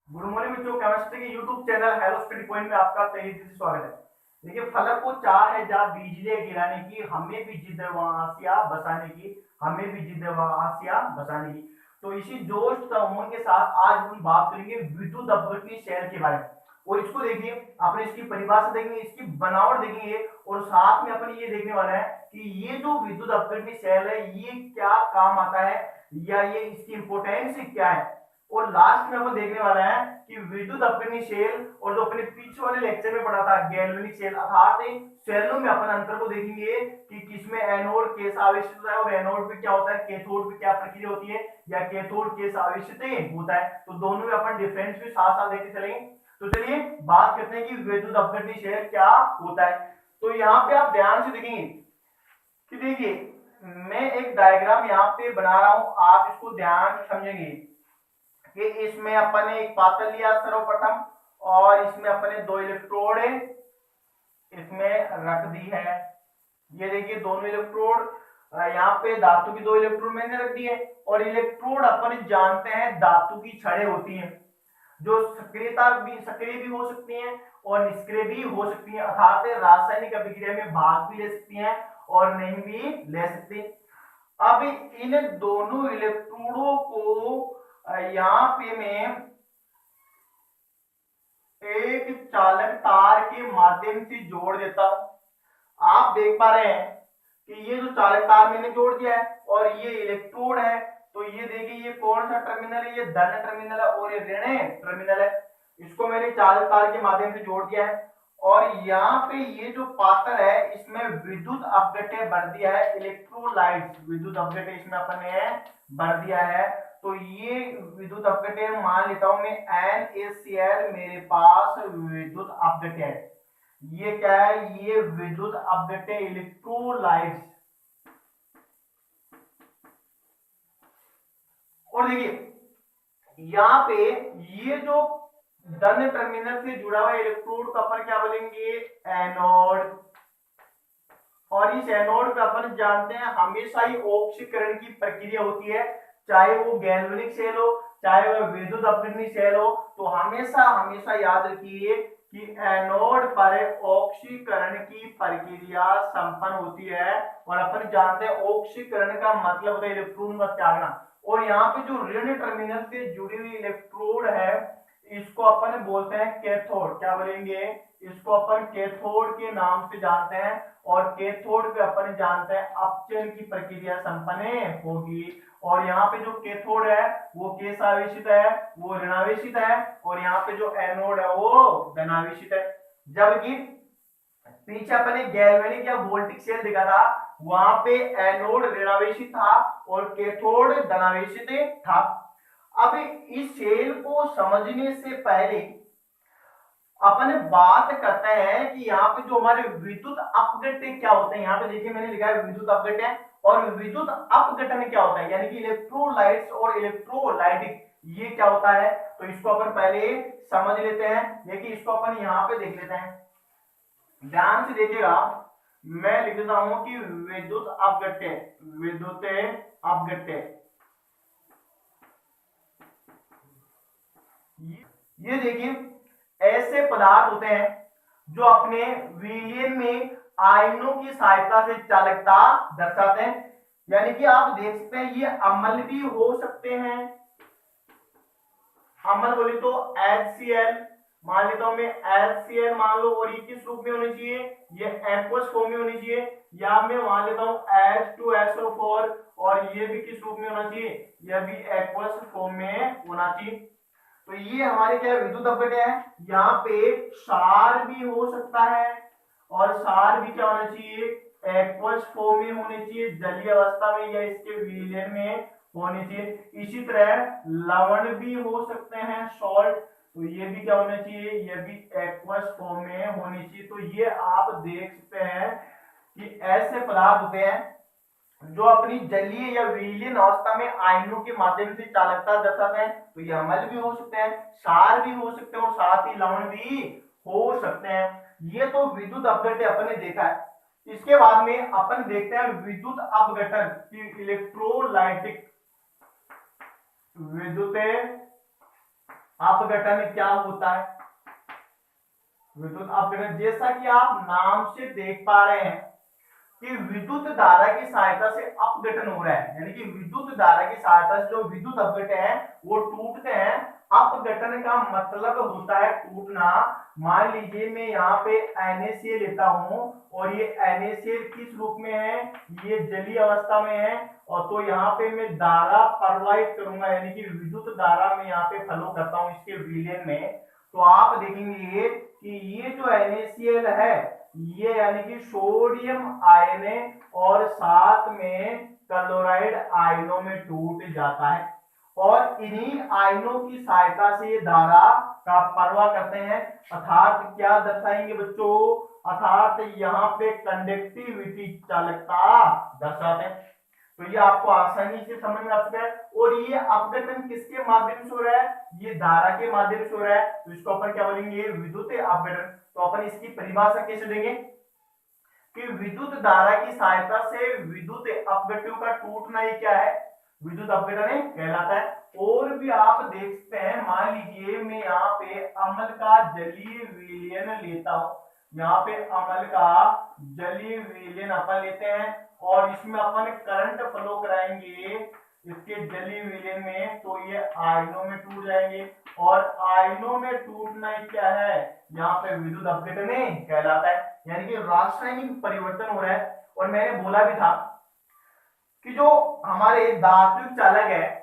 Good morning बच्चों, chemistry के YouTube channel hello study point में आपका तहे दिल से स्वागत है। देखिए, फलक को चाह है जा बीजले गिराने की, हमें भी जिद है वहां आसिया बसाने की, हमें भी जिद है वहां आसिया बसाने की। तो इसी जोश तथा उमंग के साथ आज हम बात करेंगे विद्युत अपघटनी शैल के बारे में। और इसको देखिए, अपने इसकी परिभाषा देखेंगे, इसकी बनावट देखेंगे, और साथ में अपन ये देखने वाला है कि ये जो विद्युत अपघटनी शैल है ये क्या काम आता है, या ये इसकी इंपोर्टेंस क्या है। और लास्ट में अपन देखने वाला है कि विद्युत अपघटनी शेल, और जो अपने पीछे वाले लेक्चर में पढ़ा था गैल्वेनिक शेल, अर्थात शेलों में अपन अंतर को देखेंगे कि किसमें एनोड केस आवेशित होता है और एनोड पे क्या होता है, कैथोड पे क्या प्रक्रिया होती है, या कैथोड केस आवेशित होता है। तो दोनों में अपन डिफरेंस भी साथ साथ देखते चलेंगे। तो चलिए बात करते हैं कि विद्युत अपघटनी शेल क्या होता है। तो यहाँ पे आप ध्यान से देखेंगे कि देखिए, मैं एक डायग्राम यहाँ पे बना रहा हूं, आप इसको ध्यान से समझेंगे कि इसमें अपन ने एक पातल लिया सर्वप्रथम, और इसमें अपने दो इलेक्ट्रोड इसमें रख दी है। ये देखिए दोनों इलेक्ट्रोड, यहाँ पे धातु की दो इलेक्ट्रोड मैंने रख दी है। और इलेक्ट्रोड अपन जानते हैं धातु की छड़ें होती हैं, जो सक्रिय भी हो सकती हैं और निष्क्रिय भी हो सकती हैं, अर्थात रासायनिक अभिक्रिया में भाग भी ले सकती हैं और नहीं भी ले सकती। अब इन दोनों इलेक्ट्रोडों को यहाँ पे मैं एक चालक तार के माध्यम से जोड़ देता हूं। आप देख पा रहे हैं कि ये जो चालक तार मैंने जोड़ दिया है और ये इलेक्ट्रोड है। तो ये देखिए, ये कौन सा टर्मिनल है, ये धन टर्मिनल है और ये ऋण टर्मिनल है। इसको मैंने चालक तार के माध्यम से जोड़ दिया है। और यहाँ पे ये जो पात्र है इसमें विद्युत अपघट्य भर दिया है, इलेक्ट्रोलाइट विद्युत अपघट्य इसमें अपन ने भर दिया है। तो ये विद्युत अपघट्य मान लेता हूं मैं NaCl, मेरे पास विद्युत अपघट्य है। ये क्या है, ये विद्युत अपघट्य इलेक्ट्रोलाइट्स। और देखिए यहाँ पे ये जो धन टर्मिनल से जुड़ा हुआ इलेक्ट्रोड का अपन क्या बोलेंगे, एनोड। और इस एनोड पे अपन जानते हैं हमेशा ही ऑक्सीकरण की प्रक्रिया होती है, चाहे वो गैल्वेनिक सेल हो चाहे वह विद्युत अपघटनी सेल हो। तो हमेशा हमेशा याद रखिए कि एनोड पर ऑक्सीकरण की प्रक्रिया संपन्न होती है। और अपन जानते हैं ऑक्सीकरण का मतलब होता है इलेक्ट्रॉन का त्यागना। और यहाँ पे जो ऋण टर्मिनल से जुड़ी हुई इलेक्ट्रोड है इसको अपन बोलते हैं कैथोड। क्या बोलेंगे, इसको अपन कैथोड के नाम से जानते हैं। और कैथोड पे अपन जानते हैं अपचयन की प्रक्रिया संपन्न होगी। और यहाँ पे जो कैथोड है वो केस आवेशित है, वो ऋणावेशित है, और यहाँ पे जो एनोड है वो धनावेशित है। जबकि पीछे अपने गैल्वेनिक या वोल्टिक सेल देखा था, वहां पे एनोड ऋणावेशित था और कैथोड धनावेशित था। अब इस सेल को समझने से पहले अपन बात करते हैं कि यहाँ पे जो हमारे विद्युत अपघट्य क्या होते हैं। यहाँ पे देखिए मैंने लिखा है विद्युत अपघट्य, और विद्युत अपघटन क्या होता है, यानी कि इलेक्ट्रोलाइट्स और इलेक्ट्रोलाइटिक ये क्या होता है। तो इसको अपन पहले समझ लेते हैं, देखिए इसको अपन यहाँ पे देख लेते हैं, ध्यान से देखिएगा। मैं लिख देता हूं कि विद्युत अपघट्य, विद्युत अपघट्य ये देखिए ऐसे पदार्थ होते हैं जो अपने विलयन में आयनों की सहायता से चालकता दर्शाते हैं। यानी कि आप देख सकते हैं ये अम्ल भी हो सकते हैं। अम्ल बोले तो HCl मान लेता हूं मैं, HCl मान लो, और ये किस रूप में होनी चाहिए, ये एक्वस फॉर्म में होनी चाहिए। या मैं मान लेता हूं H2SO4, और ये भी किस रूप में होना चाहिए, यह भी एक्वस फॉर्म में होना चाहिए। तो ये हमारे क्या विद्युत अपघट्य है। यहाँ पे क्षार भी हो सकता है, और क्षार भी क्या होना चाहिए, एक्वस फॉर्म में होने चाहिए, जलीय अवस्था में या इसके विलयन में होनी चाहिए। इसी तरह लवण भी हो सकते हैं, सॉल्ट, तो ये भी क्या होना चाहिए, ये भी एक्वस फॉर्म में होनी चाहिए। तो ये आप देख सकते हैं कि ऐसे पदार्थ होते हैं जो अपनी जलीय या विलयन अवस्था में आयनों के माध्यम से चालकता दर्शाते हैं। तो ये अम्ल भी हो सकते हैं, क्षार भी हो सकते हैं, और साथ ही लवण भी हो सकते हैं। ये तो विद्युत अपघट्य अपन ने देखा है। इसके बाद में अपन देखते हैं विद्युत अपघटन की इलेक्ट्रोलाइटिक, विद्युत अपघटन क्या होता है? विद्युत अपघटन, जैसा कि आप नाम से देख पा रहे हैं कि विद्युत धारा की सहायता से अपघटन हो रहा है, यानी कि विद्युत धारा की सहायता से जो विद्युत अपघटन है वो टूटते हैं। अपघटन का मतलब होता है टूटना। मान लीजिए मैं यहाँ पे NaCl लेता हूं और ये NaCl किस रूप में है, ये जलीय अवस्था में है, और तो यहाँ पे मैं धारा प्रवाहित करूंगा, यानी कि विद्युत धारा में यहाँ पे फ्लो करता हूँ इसके विलयन में। तो आप देखेंगे कि ये जो NaCl है ये यानी कि सोडियम आयन है और साथ में क्लोराइड आयनों में टूट जाता है, और इन्हीं आयनों की सहायता से धारा का प्रवाह करते हैं। अर्थात क्या दर्शाएंगे बच्चों, अर्थात यहाँ पे कंडक्टिविटी चालकता दर्शाते हैं। तो ये आपको आसानी से समझ में आ चुका है। और ये अपघटन किसके माध्यम से हो रहा है, ये धारा के माध्यम से हो रहा है, तो इसको अपन क्या बोलेंगे, विद्युत अपघटन। तो अपन इसकी परिभाषा कैसे देंगे कि विद्युत धारा की सहायता से विद्युत अपघटनों का टूटना ही क्या है, विद्युत अपघटन कहलाता है। और भी आप देख सकते हैं, मान लीजिए मैं यहाँ पे अम्ल का जलीय विलयन लेता हूं, यहाँ पे अम्ल का जलीय विलयन अपन लेते हैं और इसमें अपन करंट फ्लो कराएंगे इसके जलीय विलयन में, तो ये आयनों में टूट जाएंगे, और आयनों में टूटना क्या है, यहाँ पे विद्युत अपघटन कहलाता है, यानी कि रासायनिक परिवर्तन हो रहा है। और मैंने बोला भी था कि जो हमारे धात्विक चालक है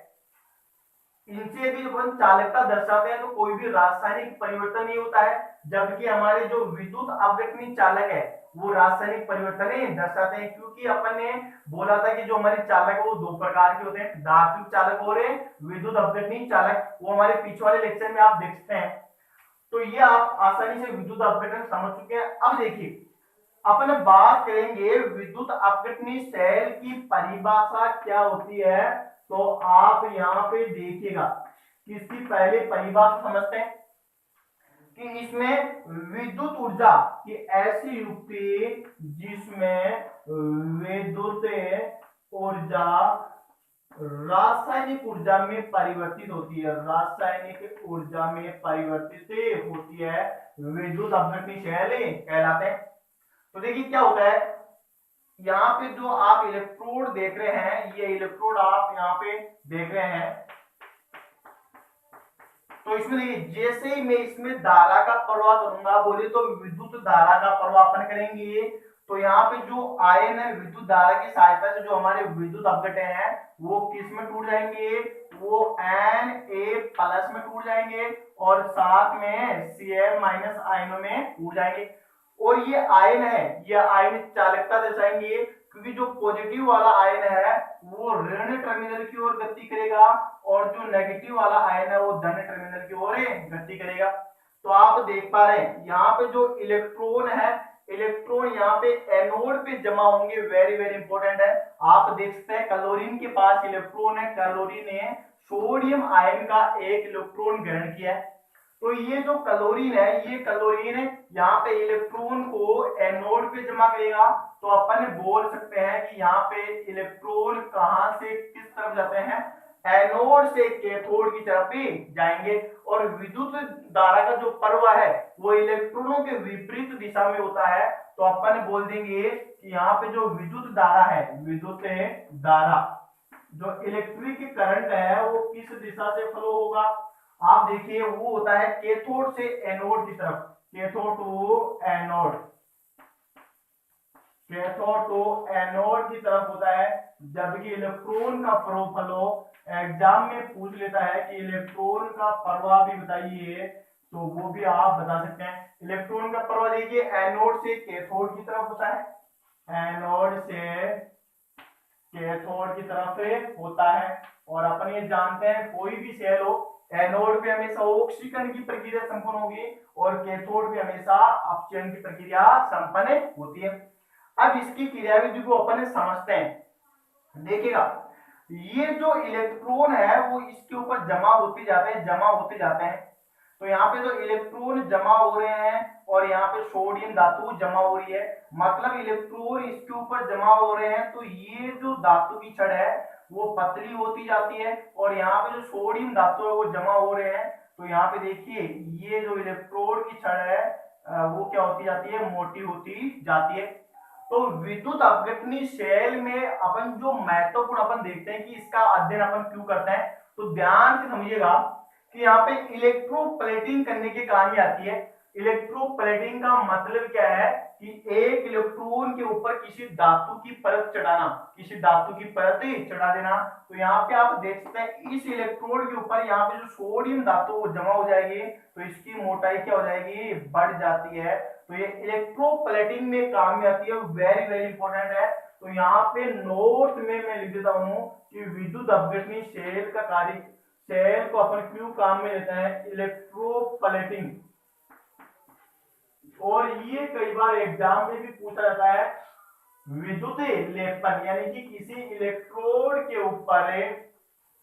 इनसे भी जब हम चालकता दर्शाते हैं तो कोई भी रासायनिक परिवर्तन नहीं होता है, जबकि हमारे जो विद्युत अपघटनी चालक है वो रासायनिक परिवर्तन दर्शाते हैं। क्योंकि अपन ने बोला था कि जो हमारे चालक है वो दो प्रकार के होते हैं, धात्विक चालक और विद्युत अपघटनी चालक, वो हमारे पीछे वाले लेक्चर में आप देख सकते हैं। तो ये आप आसानी से विद्युत अपघटन समझ चुके हैं। अब देखिए अपन बात करेंगे विद्युत अपघटनी सेल की परिभाषा क्या होती है। तो आप यहाँ पे देखिएगा कि इसकी पहले परिभाषा समझते हैं कि इसमें विद्युत ऊर्जा की ऐसी युक्ति जिसमें विद्युत ऊर्जा रासायनिक ऊर्जा में परिवर्तित होती है, रासायनिक ऊर्जा में परिवर्तित होती है, विद्युत अपघटनी सेल कहलाते हैं। तो देखिए क्या होता है, यहाँ पे जो आप इलेक्ट्रोड देख रहे हैं, ये इलेक्ट्रोड आप यहाँ पे देख रहे हैं, तो इसमें देखिए जैसे ही मैं इसमें धारा का प्रवाह करूंगा, बोले तो विद्युत धारा का प्रवाह अपन करेंगे, तो यहाँ पे जो आयन है विद्युत धारा की सहायता से जो हमारे विद्युत अपघटन है वो किस में टूट जाएंगे, वो Na+ में टूट जाएंगे और साथ में Cl- आयनों में टूट जाएंगे। और ये आयन है, ये आयन चालकता दर्शाएंगे, क्योंकि जो पॉजिटिव वाला आयन है वो ऋण टर्मिनल की ओर गति करेगा और जो नेगेटिव वाला आयन है वो धन टर्मिनल की ओर गति करेगा। तो आप देख पा रहे हैं यहाँ पे जो इलेक्ट्रॉन है, इलेक्ट्रॉन यहाँ पे एनोड पे जमा होंगे, वेरी वेरी इंपॉर्टेंट है। आप देख सकते हैं क्लोरीन के पास इलेक्ट्रॉन है, क्लोरीन ने सोडियम आयन का एक इलेक्ट्रॉन ग्रहण किया है। तो ये जो क्लोरीन है, ये क्लोरीन यहाँ पे इलेक्ट्रॉन को एनोड पे जमा करेगा। तो अपन बोल सकते हैं कि यहाँ पे इलेक्ट्रॉन कहां से किस तरफ जाते हैं, एनोड से कैथोड की तरफ भी जाएंगे। और विद्युत धारा का जो प्रवाह है वो इलेक्ट्रॉनों के विपरीत दिशा में होता है। तो अपन बोल देंगे कि यहाँ पे जो विद्युत धारा है, विद्युत धारा जो इलेक्ट्रिक करंट है वो किस दिशा से फ्लो होगा, आप देखिए वो होता है कैथोड से एनोड की तरफ, cathode to anode, cathode to anode की तरफ होता है। जबकि इलेक्ट्रॉन का फ्लो एग्जाम में पूछ लेता है कि इलेक्ट्रॉन का प्रवाह भी बताइए, तो वो भी आप बता सकते हैं। इलेक्ट्रॉन का प्रवाह देखिए एनोड से कैथोड की तरफ होता है, एनोड से कैथोड की तरफ होता है। और अपन ये जानते हैं कोई भी सेल हो, एनोड पे हमेशा ऑक्सीकरण की प्रक्रिया संपन्न होगी और कैथोड पे हमेशा अपचयन की प्रक्रिया संपन्न होती है। अब इसकी क्रियाविधि को अपन समझते हैं। देखिएगा ये जो इलेक्ट्रॉन है वो इसके ऊपर जमा होते जाते हैं, जमा होते जाते हैं। तो यहाँ पे जो इलेक्ट्रॉन जमा हो रहे हैं और यहाँ पे सोडियम धातु जमा हो रही है, मतलब इलेक्ट्रॉन इसके ऊपर जमा हो रहे हैं, तो ये जो धातु की छड़ है वो पतली होती जाती है और यहाँ पे जो सोडियम धातु है वो जमा हो रहे हैं, तो यहाँ पे देखिए ये जो इलेक्ट्रोड की छड़ है वो क्या होती जाती है, मोटी होती जाती है। तो विद्युत अपघटनी शेल में अपन जो महत्वपूर्ण अपन देखते हैं कि इसका अध्ययन अपन क्यों करते हैं, तो ध्यान से समझिएगा कि यहाँ पे इलेक्ट्रोप्लेटिंग करने की कहानी आती है। इलेक्ट्रोप्लेटिंग का मतलब क्या है कि एक इलेक्ट्रॉन के ऊपर किसी धातु की परत चढ़ाना, किसी धातु की परत चढ़ा देना। तो यहाँ पे आप देख सकते हैं इस इलेक्ट्रोड के ऊपर यहाँ पे जो सोडियम धातु जमा हो जाएगी, तो इसकी मोटाई क्या हो जाएगी, बढ़ जाती है। तो ये इलेक्ट्रोप्लेटिंग में काम में आती है, वेरी वेरी इंपॉर्टेंट है। तो यहाँ पे नोट में मैं लिख देता हूं कि विद्युत अपघटनी शेल का कार्य, शेल को अपन क्यों काम में लेते हैं, इलेक्ट्रोप्लेटिंग। और ये कई बार एग्जाम में भी पूछा जाता है, विद्युत लेपन यानी कि किसी इलेक्ट्रोड के ऊपर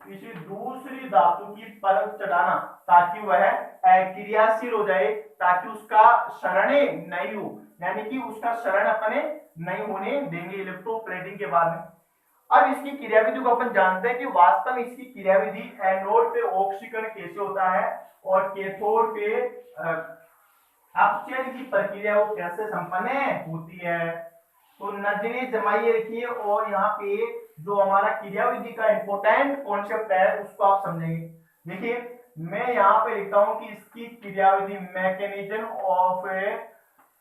किसी दूसरी धातु की परत चढ़ाना ताकि वह अक्रियाशील हो जाए, ताकि उसका क्षरण नहीं हो, यानी कि उसका क्षरण अपने नहीं होने देंगे इलेक्ट्रोप्लेटिंग के बाद में। अब इसकी क्रियाविधि को अपन जानते हैं कि वास्तव में इसकी क्रियाविधि एनोड पे ऑक्सीकरण कैसे होता है और कैथोड पे अपचयन की प्रक्रिया वो कैसे संपन्न होती है। तो नजरें जमाइए रखिए और यहाँ पे जो हमारा क्रियाविधि का इंपॉर्टेंट कॉन्सेप्ट है उसको आप समझेंगे। देखिए मैं यहाँ पे लिखता हूं कि इसकी क्रियाविधि मैकेनिज्म ऑफ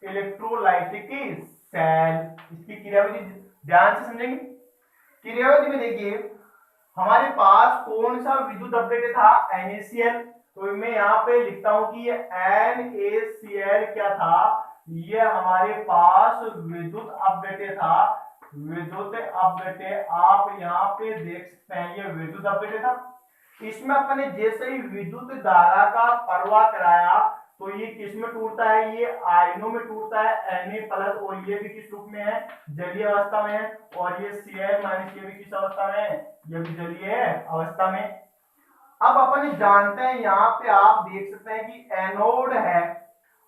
इलेक्ट्रोलाइटिक सेल, इसकी क्रियाविधि ध्यान से समझेंगे। क्रियाविधि में देखिए हमारे पास कौन सा विद्युत अपघटन था, NaCl। तो मैं यहाँ पे लिखता हूं कि ये NaCl क्या था, ये हमारे पास विद्युत अपघटन था, विद्युत अपघटन। आप यहाँ पे देख सकते हैं ये विद्युत अपघटन था। इसमें अपने जैसे ही विद्युत धारा का प्रवाह कराया तो ये किस में टूटता है, ये आयनों में टूटता है Na+, और ये भी किस रूप में है, जलीय अवस्था में है। और ये Cl- ये भी किस अवस्था में है, ये भी जलीय अवस्था में। अब अपन जानते हैं यहाँ पे आप देख सकते हैं कि एनोड है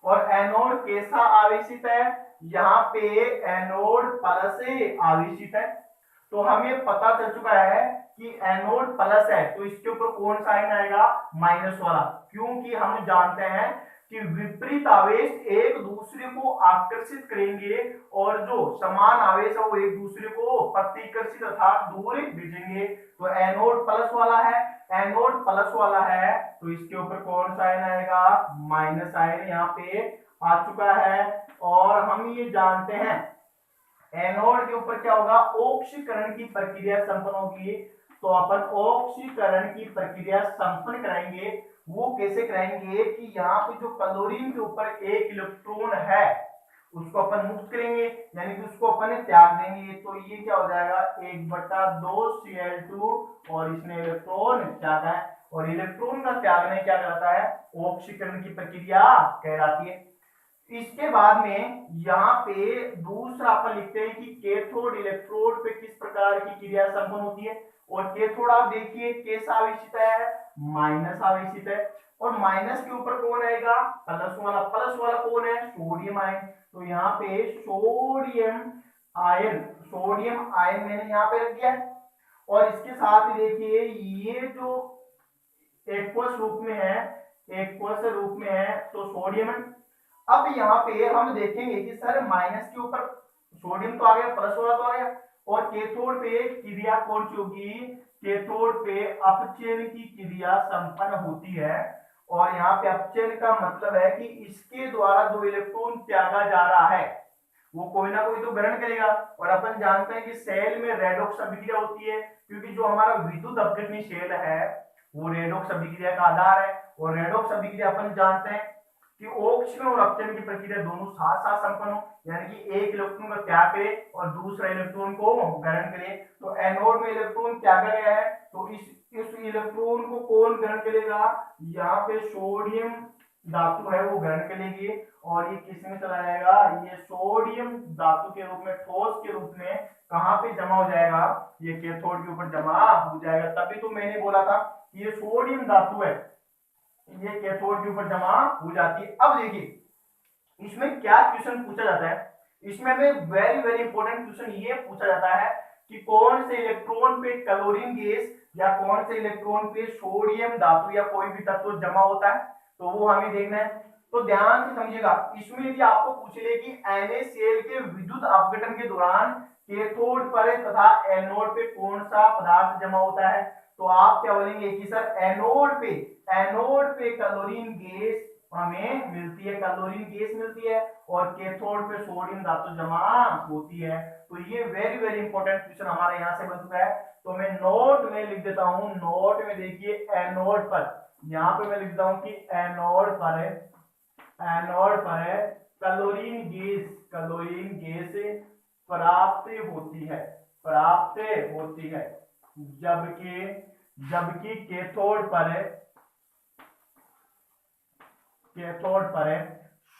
और एनोड कैसा आवेशित है, यहाँ पे एनोड प्लस से आवेशित है। तो हमें पता चल चुका है कि एनोड प्लस है तो इसके ऊपर कौन सा आयन आएगा, माइनस वाला, क्योंकि हम जानते हैं कि विपरीत आवेश एक दूसरे को आकर्षित करेंगे और जो समान आवेश है वो एक दूसरे को प्रतिकर्षित अर्थात दूर भेजेंगे। तो एनोड प्लस वाला है, एनोड प्लस वाला है तो इसके ऊपर कौन सा आयन आएगा, माइनस आयन यहाँ पे आ चुका है। और हम ये जानते हैं एनोड के ऊपर क्या होगा, ऑक्सीकरण की प्रक्रिया संपन्न होगी। तो अपन ऑक्सीकरण की प्रक्रिया संपन्न कराएंगे, वो कैसे कराएंगे कि यहाँ पे जो क्लोरीन के ऊपर एक इलेक्ट्रॉन है उसको अपन मुक्त करेंगे, यानी कि उसको अपन त्याग देंगे। तो ये क्या हो जाएगा, 1/2 Cl2 और इसने इलेक्ट्रॉन त्यागा है। और इलेक्ट्रॉन का त्यागने क्या कहलाता है, ऑक्सीकरण की प्रक्रिया कहलाती है। इसके बाद में यहाँ पे दूसरा अपन लिखते हैं कि कैथोड इलेक्ट्रोड पे किस प्रकार की क्रिया संपन्न होती है। और कैथोड आप देखिए कैसा आवेशित है, माइनस आवेशित है। और माइनस के ऊपर कौन आएगा, प्लस वाला। प्लस वाला कौन है, सोडियम आयन। तो यहाँ पे सोडियम आयन, सोडियम आयन मैंने यहाँ पे रख दिया है। और इसके साथ देखिए ये जो एक्वस रूप में है, एक्वस रूप में है तो सोडियम। अब यहाँ पे हम देखेंगे कि सर माइनस के ऊपर सोडियम तो आ गया, प्लस वाला तो आ गया, और कैथोड पे क्रिया कौन सी होगी, कैथोड पे अपचयन की क्रिया संपन्न होती है। और यहाँ पे अपचयन का मतलब है कि इसके द्वारा जो इलेक्ट्रॉन त्यागा जा रहा है वो कोई ना कोई तो ग्रहण करेगा। और अपन जानते हैं कि सेल में रेडॉक्स अभिक्रिया होती है, क्योंकि जो हमारा विद्युत अपघटनी सेल है वो रेडॉक्स अभिक्रिया का आधार है। और रेडॉक्स अभिक्रिया अपन जानते हैं कि ऑक्सीकरण और अपचयन की प्रक्रिया दोनों साथ साथ संपन्न हो, यानी कि एक इलेक्ट्रॉन का त्याग करे और दूसरा इलेक्ट्रॉन को ग्रहण करे। तो एनोड में इलेक्ट्रॉन त्यागा गया है तो इस इलेक्ट्रॉन को कौन ग्रहण करेगा, यहाँ पे सोडियम धातु है वो ग्रहण करेगी। और ये किस में चला जाएगा, ये सोडियम धातु के रूप में, ठोस के रूप में कहाँ पे जमा हो जाएगा, ये कैथोड के ऊपर जमा हो जाएगा। तभी तो मैंने बोला था ये सोडियम धातु है, ये कैथोड के ऊपर जमा हो जाती है। अब देखिए इसमें क्या क्वेश्चन पूछा जाता है, इसमें हमें वेरी वेरी इंपॉर्टेंट क्वेश्चन ये पूछा जाता है कि कौन से इलेक्ट्रॉन पे क्लोरीन गैस या कौन से इलेक्ट्रॉन पे सोडियम धातु या कोई भी तत्व जमा होता है, तो वो हमें देखना है। तो ध्यान से समझिएगा, इसमें यदि आपको पूछ ले कि NaCl के विद्युत अपघटन के दौरान कैथोड पर तथा एनोड पे कौन सा पदार्थ जमा होता है, तो आप क्या बोलेंगे कि सर एनोड पे क्लोरीन गैस हमें मिलती है, क्लोरीन गैस मिलती है, और कैथोड पे सोडियम धातु जमा होती है। तो ये वेरी वेरी इंपॉर्टेंट क्वेश्चन हमारा यहाँ से बन चुका है। तो मैं नोट में लिख देता हूं, नोट में देखिए एनोड पर, यहाँ पे मैं लिखता हूं कि एनोड पर क्लोरीन गैस प्राप्त होती है, जबकि कैथोड पर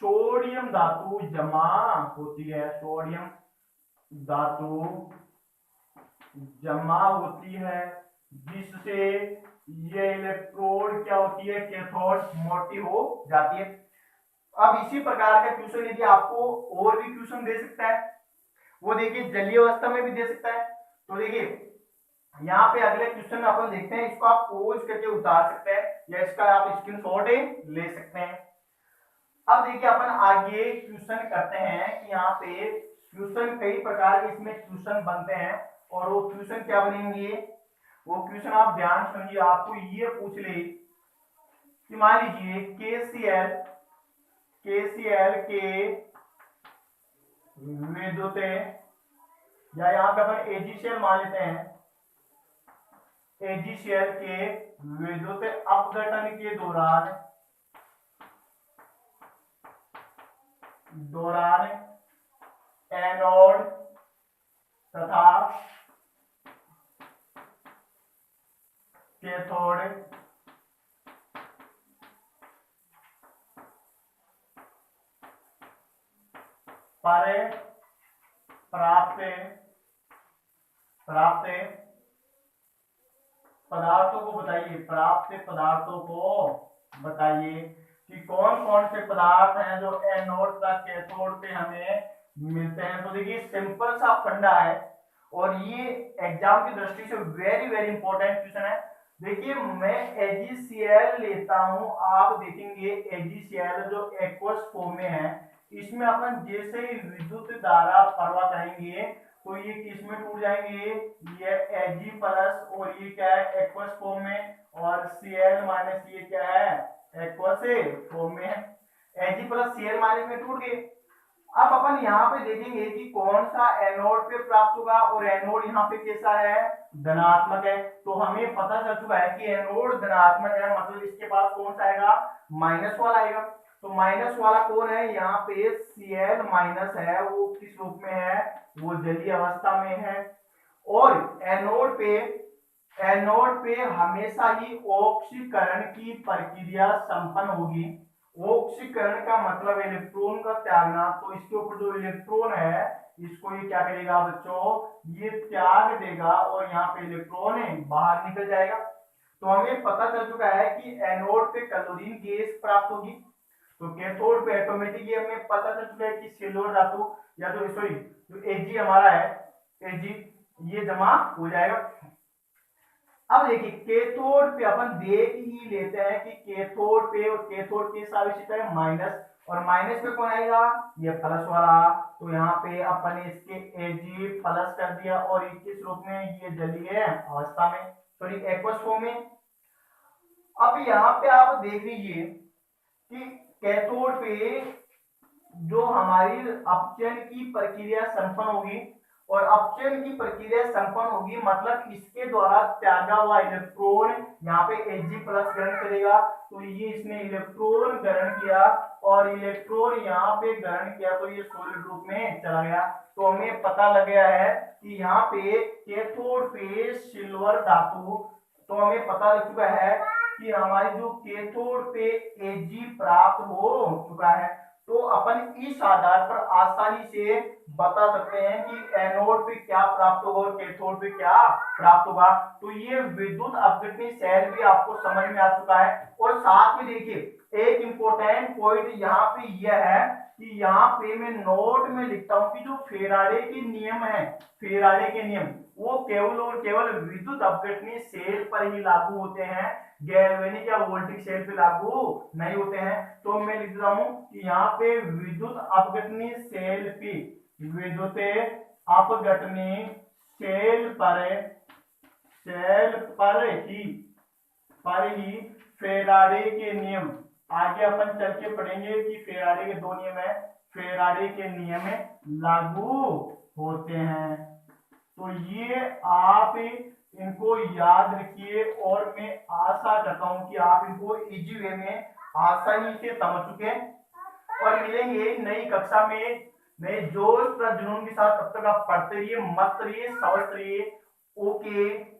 सोडियम धातु जमा होती है, सोडियम धातु जमा होती है, जिससे ये इलेक्ट्रोड क्या होती है, कैथोड मोटी हो जाती है। अब इसी प्रकार का क्वेश्चन यदि आपको और भी क्वेश्चन दे सकता है, वो देखिए जलीय अवस्था में भी दे सकता है। तो देखिए यहाँ पे अगले क्वेश्चन अपन देखते हैं, इसको आप पोज करके उतार सकते हैं या इसका आप स्क्रीनशॉट ले सकते हैं। अब देखिए अपन आगे क्वेश्चन करते हैं कि यहाँ पे क्वेश्चन कई प्रकार के इसमें क्वेश्चन बनते हैं, और वो क्वेश्चन क्या बनेंगे, वो क्वेश्चन आप ध्यान समझिए। आपको ये पूछ ले कि मान लीजिए KCl के विद्युत, या यहाँ पे अपन AgCl मान लेते हैं, AgCl के विद्युत अपघटन के दौरान एनोड तथा कैथोड पर प्राप्त पदार्थों को बताइए कि कौन कौन से पदार्थ हैं जो एनोड तथा कैथोड पे हमें मिलते हैं। तो देखिए सिंपल सा फंडा है, और ये एग्जाम की दृष्टि से वेरी वेरी इंपॉर्टेंट क्वेश्चन है। देखिए मैं AgCl लेता हूं, आप देखेंगे AgCl जो एक्वस फॉर्म में है, इसमें अपन जैसे ही विद्युत धारा प्रवाह करेंगे तो ये किस में टूट जाएंगे, ये Ag प्लस, और ये क्या है एक्वस फॉर्म में, और Cl माइनस ये क्या है एक्वस फॉर्म में है, Ag प्लस Cl माइनस में टूट गए। अब अपन यहाँ पे देखेंगे कि कौन सा एनोड पे प्राप्त होगा, और एनोड यहाँ पे कैसा है, धनात्मक है। तो हमें पता चल चुका है कि एनोड धनात्मक है, मतलब इसके पास कौन सा आएगा, माइनस वाला आएगा। तो माइनस वाला कौन है, यहाँ पे Cl माइनस है, वो किस रूप में है, वो जलीय अवस्था में है। और एनोड पे हमेशा ही ऑक्सीकरण की प्रक्रिया संपन्न होगी। ऑक्सीकरण का मतलब इलेक्ट्रॉन का त्यागना, तो इसके ऊपर जो इलेक्ट्रॉन है इसको ये क्या करेगा बच्चों, ये त्याग देगा, और यहाँ पे इलेक्ट्रॉन बाहर निकल जाएगा। तो हमें पता चल चुका है कि एनोड पे क्लोरीन गैस प्राप्त होगी, तो कैथोड पे ऑटोमेटिकली हमें पता चल चुका है कि सिल्वर धातु या तो सॉरी जो Ag हमारा है, Ag ये जमा हो जाएगा। अब देखिए कैथोड पे अपन देख ही लेते हैं कि कैथोड पे, और कैथोड के आवेशित है माइनस, और माइनस पे कौन आएगा, ये प्लस वाला। तो यहाँ पे अपन इसके Ag प्लस कर दिया, और ये किस रूप में, ये जलीय अवस्था में, सॉरी एक्वस फॉर्म में। अब यहाँ पे आप देख लीजिए कि कैथोड पे जो हमारी अपचयन की प्रक्रिया संपन्न होगी, और अपचयन की प्रक्रिया संपन्न होगी मतलब इसके द्वारा त्यागा हुआ इलेक्ट्रॉन यहाँ पे Ag प्लस ग्रहण करेगा। तो ये इसने इलेक्ट्रॉन ग्रहण किया, और इलेक्ट्रॉन यहाँ पे ग्रहण किया, तो ये सॉलिड रूप में चला गया। तो हमें पता लग गया है कि यहाँ पे कैथोड पे सिल्वर धातु, तो हमें पता लग चुका है कि हमारी जो कैथोड पे Ag प्राप्त हो चुका है। तो अपन इस आधार पर आसानी से बता सकते हैं कि एनोड पे क्या प्राप्त होगा और कैथोड पे क्या प्राप्त होगा। तो ये विद्युत अपघटनी सेल भी आपको समझ में आ चुका है। और साथ में देखिए एक इंपॉर्टेंट पॉइंट यहाँ पे यह है कि यहाँ पे मैं नोट में लिखता हूं कि जो फेराडे के नियम है, फेराडे के नियम वो केवल और केवल विद्युत अपघटनी सेल पर ही लागू होते हैं, गैल्वेनिक या वोल्टिक सेल पे लागू नहीं होते हैं। तो मैं लिख रहा हूं कि यहाँ पे विद्युत अपघटनी सेल पे, विद्युत अपघटनी सेल पर ही फेराडे के नियम, आगे अपन चल के पढ़ेंगे कि फेराडे के दो नियम है, फेराडे के नियम लागू होते हैं। तो ये आप इनको याद रखिए और मैं आशा करता हूं कि आप इनको इजी वे में आसानी से समझ चुके। और मिलेंगे नई कक्षा में नए जोश और जुनून के साथ। तब तक आप पढ़ते रहिए, मस्त रहिए, स्वस्थ रहिए। ओके।